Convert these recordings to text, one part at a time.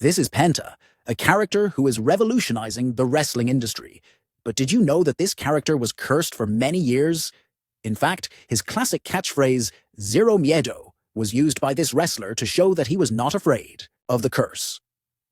This is Penta, a character who is revolutionizing the wrestling industry. But did you know that this character was cursed for many years? In fact, his classic catchphrase, "Zero Miedo," was used by this wrestler to show that he was not afraid of the curse.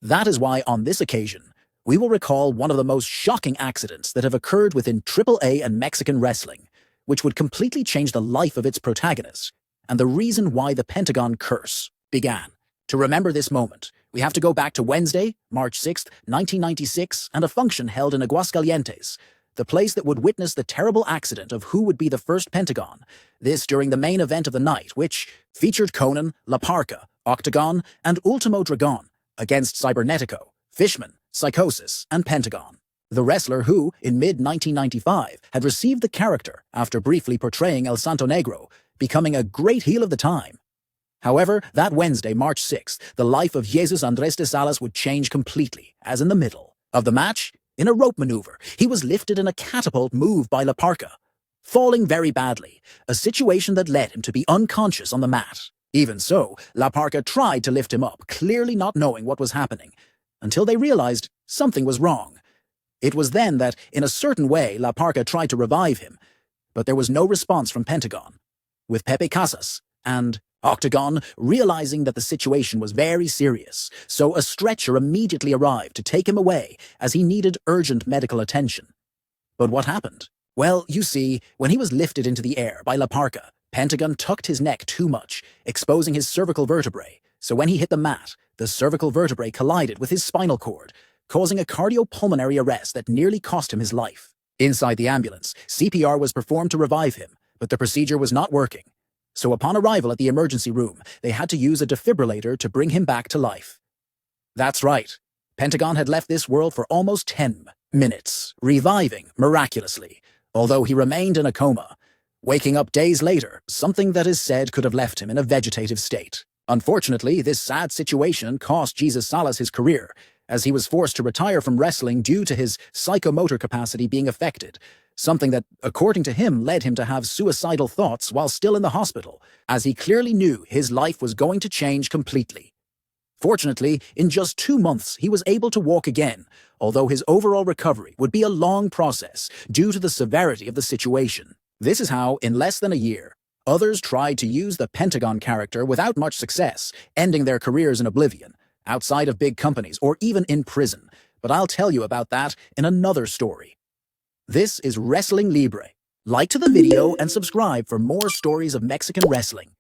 That is why, on this occasion, we will recall one of the most shocking accidents that have occurred within AAA and Mexican wrestling, which would completely change the life of its protagonist, and the reason why the Pentagon curse began. To remember this moment, we have to go back to Wednesday, March 6th, 1996, and a function held in Aguascalientes, the place that would witness the terrible accident of who would be the first Pentagon, this during the main event of the night, which featured Conan, La Parca, Octagon, and Ultimo Dragon against Cybernetico, Fishman, Psychosis, and Pentagon. The wrestler who, in mid-1995, had received the character after briefly portraying El Santo Negro, becoming a great heel of the time. However, that Wednesday, March 6th, the life of Jesus Andres de Salas would change completely, as in the middle of the match, in a rope maneuver, he was lifted in a catapult move by La Parca, falling very badly, a situation that led him to be unconscious on the mat. Even so, La Parca tried to lift him up, clearly not knowing what was happening, until they realized something was wrong. It was then that, in a certain way, La Parca tried to revive him, but there was no response from Pentagon. With Pepe Casas and Octagon realizing that the situation was very serious, so a stretcher immediately arrived to take him away as he needed urgent medical attention. But what happened? Well, you see, when he was lifted into the air by La Parca, Pentagon tucked his neck too much, exposing his cervical vertebrae, so when he hit the mat, the cervical vertebrae collided with his spinal cord, causing a cardiopulmonary arrest that nearly cost him his life. Inside the ambulance, CPR was performed to revive him, but the procedure was not working. So upon arrival at the emergency room, they had to use a defibrillator to bring him back to life. That's right. Pentagon had left this world for almost 10 minutes, reviving miraculously, although he remained in a coma, waking up days later, something that is said could have left him in a vegetative state. Unfortunately, this sad situation cost Jesus Salas his career, as he was forced to retire from wrestling due to his psychomotor capacity being affected, something that, according to him, led him to have suicidal thoughts while still in the hospital, as he clearly knew his life was going to change completely. Fortunately, in just 2 months, he was able to walk again, although his overall recovery would be a long process due to the severity of the situation. This is how, in less than a year, others tried to use the Pentagon character without much success, ending their careers in oblivion, outside of big companies or even in prison. But I'll tell you about that in another story. This is Wrestling Libre. Like to the video and subscribe for more stories of Mexican wrestling.